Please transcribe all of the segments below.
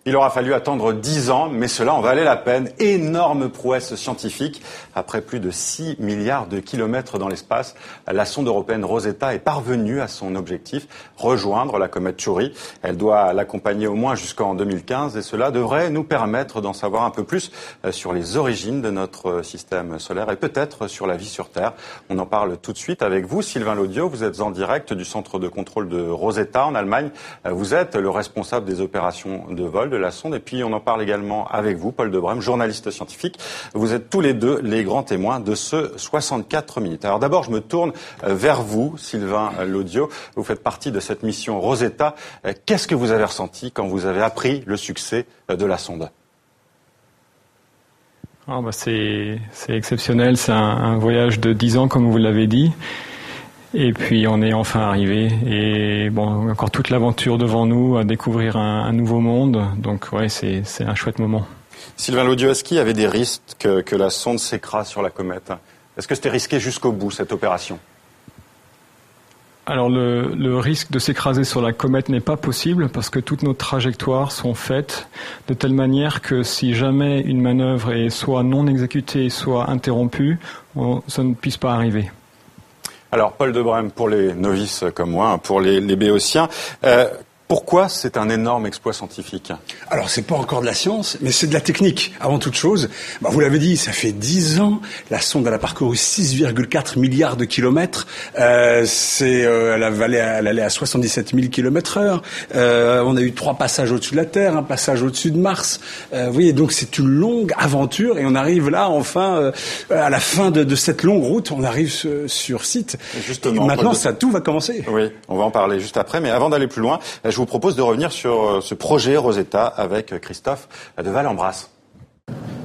Il aura fallu attendre 10 ans, mais cela en valait la peine. Énorme prouesse scientifique. Après plus de 6 milliards de kilomètres dans l'espace, la sonde européenne Rosetta est parvenue à son objectif, rejoindre la comète Chury. Elle doit l'accompagner au moins jusqu'en 2015 et cela devrait nous permettre d'en savoir un peu plus sur les origines de notre système solaire et peut-être sur la vie sur Terre. On en parle tout de suite avec vous, Sylvain Laudiot. Vous êtes en direct du centre de contrôle de Rosetta en Allemagne. Vous êtes le responsable des opérations de vol de la sonde. Et puis, on en parle également avec vous, Paul Debrem, journaliste scientifique. Vous êtes tous les deux les grands témoins de ce 64 minutes. Alors d'abord, je me tourne vers vous, Sylvain Laudiot. Vous faites partie de cette mission Rosetta. Qu'est-ce que vous avez ressenti quand vous avez appris le succès de la sonde ? C'est exceptionnel. C'est un voyage de 10 ans, comme vous l'avez dit. Et puis on est enfin arrivé et encore toute l'aventure devant nous à découvrir un nouveau monde. Donc ouais, c'est un chouette moment. Sylvain Laudiot, est-ce qu'il y avait des risques que la sonde s'écrase sur la comète ? Est-ce que c'était risqué jusqu'au bout cette opération ? Alors le risque de s'écraser sur la comète n'est pas possible parce que toutes nos trajectoires sont faites de telle manière que si jamais une manœuvre est soit non exécutée, soit interrompue, ça ne puisse pas arriver. Alors, Paul Debrem, pour les novices comme moi, pour les béotiens, pourquoi c'est un énorme exploit scientifique ? Alors, c'est pas encore de la science, mais c'est de la technique. Avant toute chose, vous l'avez dit, ça fait 10 ans. La sonde, elle a parcouru 6,4 milliards de kilomètres. Elle allait à 77 000 km/h. On a eu 3 passages au-dessus de la Terre, un passage au-dessus de Mars. Vous voyez, donc c'est une longue aventure et on arrive là, enfin, à la fin de cette longue route, on arrive sur site. Justement, et maintenant, tout va commencer. Oui, on va en parler juste après. Mais avant d'aller plus loin, je vous propose de revenir sur ce projet Rosetta avec Christophe de Val-en-Bresse.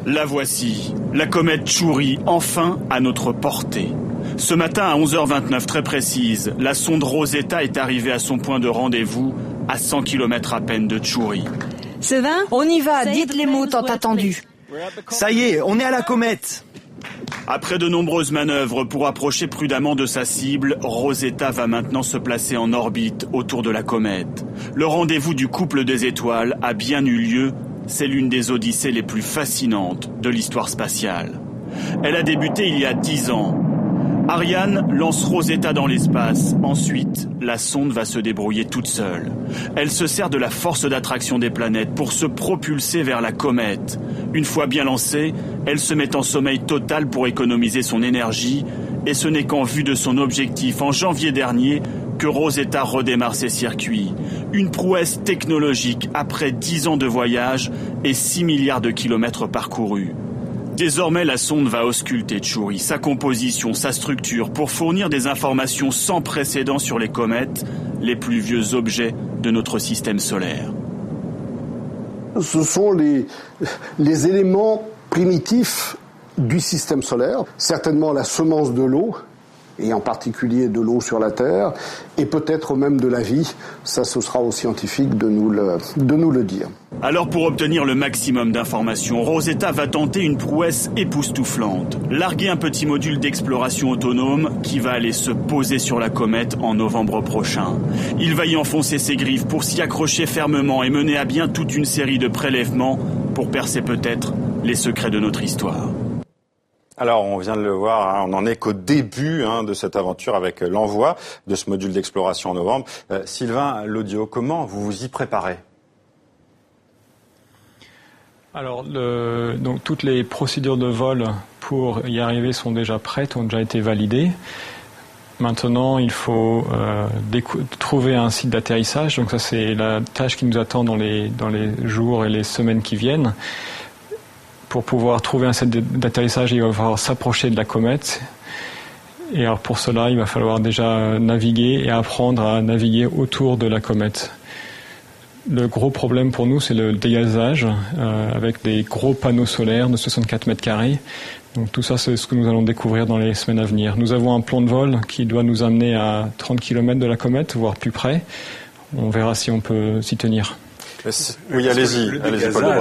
La voici, la comète Chury, enfin à notre portée. Ce matin à 11h29, très précise, la sonde Rosetta est arrivée à son point de rendez-vous, à 100 km à peine de Chury. C'est va ? On y va, dites les mots tant attendus. Ça y est, on est à la comète. Après de nombreuses manœuvres pour approcher prudemment de sa cible, Rosetta va maintenant se placer en orbite autour de la comète. Le rendez-vous du couple des étoiles a bien eu lieu. C'est l'une des odyssées les plus fascinantes de l'histoire spatiale. Elle a débuté il y a 10 ans. Ariane lance Rosetta dans l'espace. Ensuite, la sonde va se débrouiller toute seule. Elle se sert de la force d'attraction des planètes pour se propulser vers la comète. Une fois bien lancée, elle se met en sommeil total pour économiser son énergie. Et ce n'est qu'en vue de son objectif en janvier dernier que Rosetta redémarre ses circuits. Une prouesse technologique après 10 ans de voyage et 6 milliards de kilomètres parcourus. Désormais, la sonde va ausculter Chury, sa composition, sa structure, pour fournir des informations sans précédent sur les comètes, les plus vieux objets de notre système solaire. Ce sont les éléments primitifs du système solaire, certainement la semence de l'eau, et en particulier de l'eau sur la Terre, et peut-être même de la vie. Ça, ce sera aux scientifiques de nous le dire. Alors pour obtenir le maximum d'informations, Rosetta va tenter une prouesse époustouflante. Larguer un petit module d'exploration autonome qui va aller se poser sur la comète en novembre prochain. Il va y enfoncer ses griffes pour s'y accrocher fermement et mener à bien toute une série de prélèvements pour percer peut-être les secrets de notre histoire. Alors, on vient de le voir, on n'en est qu'au début de cette aventure avec l'envoi de ce module d'exploration en novembre. Sylvain Laudiot, comment vous vous y préparez ? Alors, donc toutes les procédures de vol pour y arriver sont déjà prêtes, ont déjà été validées. Maintenant, il faut trouver un site d'atterrissage. Donc ça, c'est la tâche qui nous attend dans les jours et les semaines qui viennent. Pour pouvoir trouver un site d'atterrissage, il va falloir s'approcher de la comète. Et alors pour cela, il va falloir déjà naviguer et apprendre à naviguer autour de la comète. Le gros problème pour nous, c'est le dégazage avec des gros panneaux solaires de 64 mètres carrés. Donc tout ça, c'est ce que nous allons découvrir dans les semaines à venir. Nous avons un plan de vol qui doit nous amener à 30 km de la comète, voire plus près. On verra si on peut s'y tenir. Oui, allez-y.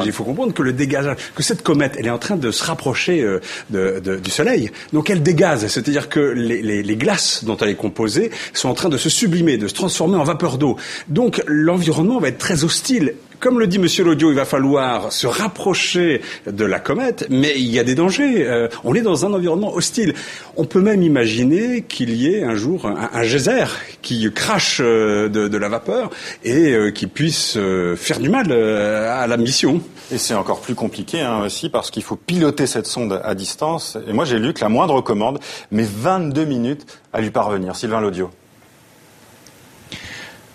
Il faut comprendre que le dégazage, que cette comète, elle est en train de se rapprocher du Soleil. Donc elle dégaze, c'est-à-dire que les glaces dont elle est composée sont en train de se sublimer, de se transformer en vapeur d'eau. Donc l'environnement va être très hostile. Comme le dit Monsieur Lodiot, il va falloir se rapprocher de la comète, mais il y a des dangers. On est dans un environnement hostile. On peut même imaginer qu'il y ait un jour un geyser qui crache de la vapeur et qui puisse faire du mal à la mission. Et c'est encore plus compliqué aussi parce qu'il faut piloter cette sonde à distance. Et moi j'ai lu que la moindre commande met 22 minutes à lui parvenir. Sylvain Lodiot.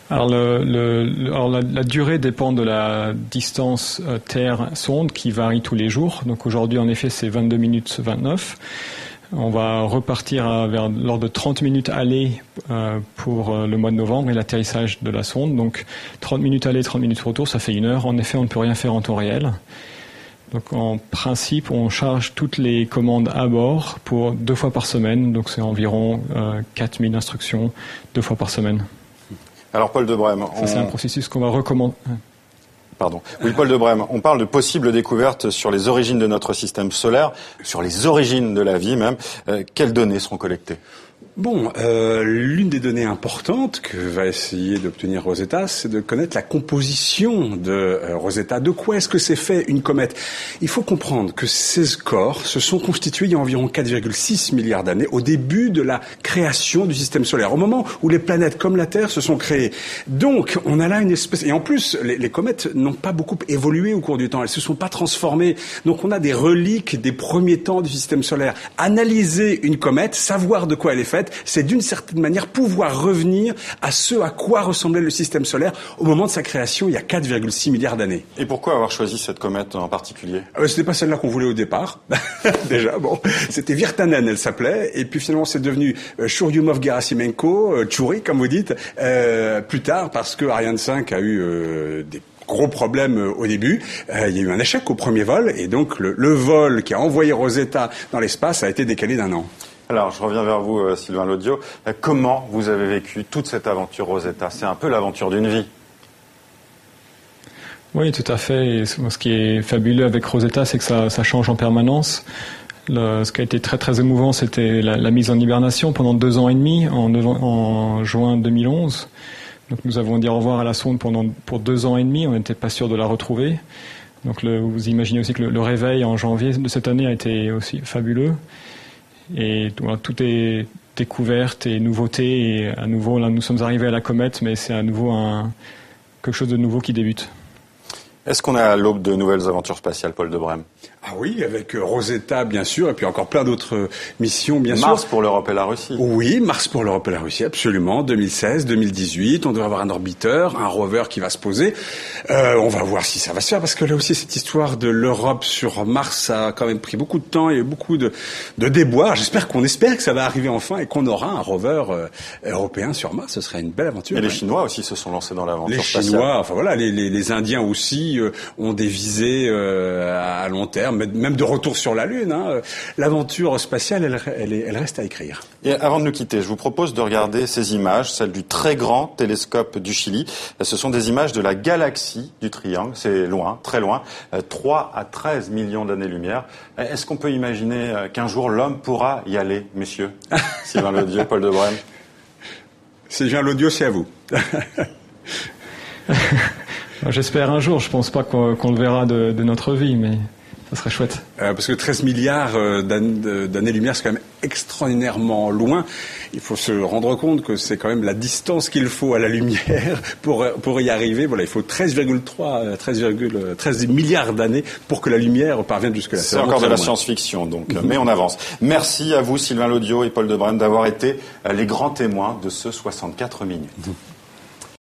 Alors, la durée dépend de la distance Terre-sonde qui varie tous les jours. Donc aujourd'hui, en effet, c'est 22 minutes 29. On va repartir vers l'ordre de 30 minutes aller pour le mois de novembre et l'atterrissage de la sonde. Donc 30 minutes aller, 30 minutes retour, ça fait 1 heure. En effet, on ne peut rien faire en temps réel. Donc en principe, on charge toutes les commandes à bord pour 2 fois par semaine. Donc c'est environ 4000 instructions 2 fois par semaine. Alors Paul de Brême, c'est un processus qu'on va recommander. Pardon. Oui, Paul de Brême, on parle de possibles découvertes sur les origines de notre système solaire, sur les origines de la vie même. Quelles données seront collectées ? Bon, l'une des données importantes que va essayer d'obtenir Rosetta, c'est de connaître la composition de Rosetta. De quoi est-ce que c'est fait une comète ? Il faut comprendre que ces corps se sont constitués il y a environ 4,6 milliards d'années, au début de la création du système solaire, au moment où les planètes comme la Terre se sont créées. Donc, on a là une espèce... Et en plus, les comètes n'ont pas beaucoup évolué au cours du temps, elles se sont pas transformées. Donc, on a des reliques des premiers temps du système solaire. Analyser une comète, savoir de quoi elle est faite, c'est d'une certaine manière pouvoir revenir à ce à quoi ressemblait le système solaire au moment de sa création il y a 4,6 milliards d'années. Et pourquoi avoir choisi cette comète en particulier ? C'était pas celle-là qu'on voulait au départ. Déjà, bon, c'était Virtanen, elle s'appelait, et puis finalement c'est devenu Churyumov-Gerasimenko, Tchouri comme vous dites, plus tard parce que Ariane 5 a eu des gros problème au début. Il y a eu un échec au premier vol et donc le vol qui a envoyé Rosetta dans l'espace a été décalé d'1 an. Alors, je reviens vers vous, Sylvain Lodiot. Comment vous avez vécu toute cette aventure Rosetta ? C'est un peu l'aventure d'une vie. Oui, tout à fait. Et ce qui est fabuleux avec Rosetta, c'est que ça change en permanence. Ce qui a été très très émouvant, c'était la mise en hibernation pendant 2 ans et demi, en juin 2011. Donc nous avons dit au revoir à la sonde pour 2 ans et demi, on n'était pas sûr de la retrouver. Donc vous imaginez aussi que le réveil en janvier de cette année a été aussi fabuleux. Et voilà, tout est découverte et nouveauté. Et à nouveau, là, nous sommes arrivés à la comète, mais c'est à nouveau quelque chose de nouveau qui débute. Est-ce qu'on est à l'aube de nouvelles aventures spatiales, Paul de Brême ? Ah oui, avec Rosetta, bien sûr, et puis encore plein d'autres missions, bien sûr. Mars pour l'Europe et la Russie. Oui, Mars pour l'Europe et la Russie, absolument. 2016, 2018, on devrait avoir un orbiteur, un rover qui va se poser. On va voir si ça va se faire, parce que là aussi, cette histoire de l'Europe sur Mars, ça a quand même pris beaucoup de temps et beaucoup de déboires. J'espère que ça va arriver enfin et qu'on aura un rover européen sur Mars. Ce serait une belle aventure. Et les Chinois aussi se sont lancés dans l'aventure spatiale. Les Chinois, enfin voilà, les Indiens aussi ont des visées à long terme, même de retour sur la Lune. L'aventure spatiale, elle reste à écrire. Et avant de nous quitter, je vous propose de regarder ces images, celles du très grand télescope du Chili. Ce sont des images de la galaxie du Triangle. C'est loin, très loin, 3 à 13 millions d'années-lumière. Est-ce qu'on peut imaginer qu'un jour l'homme pourra y aller, messieurs ? Sylvain Lodiot, Paul de Brême. Sylvain Lodiot, c'est à vous. J'espère un jour, je pense pas qu'on le verra de notre vie, mais ça serait chouette. Parce que 13 milliards d'années-lumière, c'est quand même extraordinairement loin. Il faut se rendre compte que c'est quand même la distance qu'il faut à la lumière pour y arriver. Voilà, il faut 13 milliards d'années pour que la lumière parvienne jusque-là. C'est encore de la science-fiction, donc, mais on avance. Merci à vous, Sylvain Lodiot et Paul de Brême, d'avoir été les grands témoins de ce 64 minutes.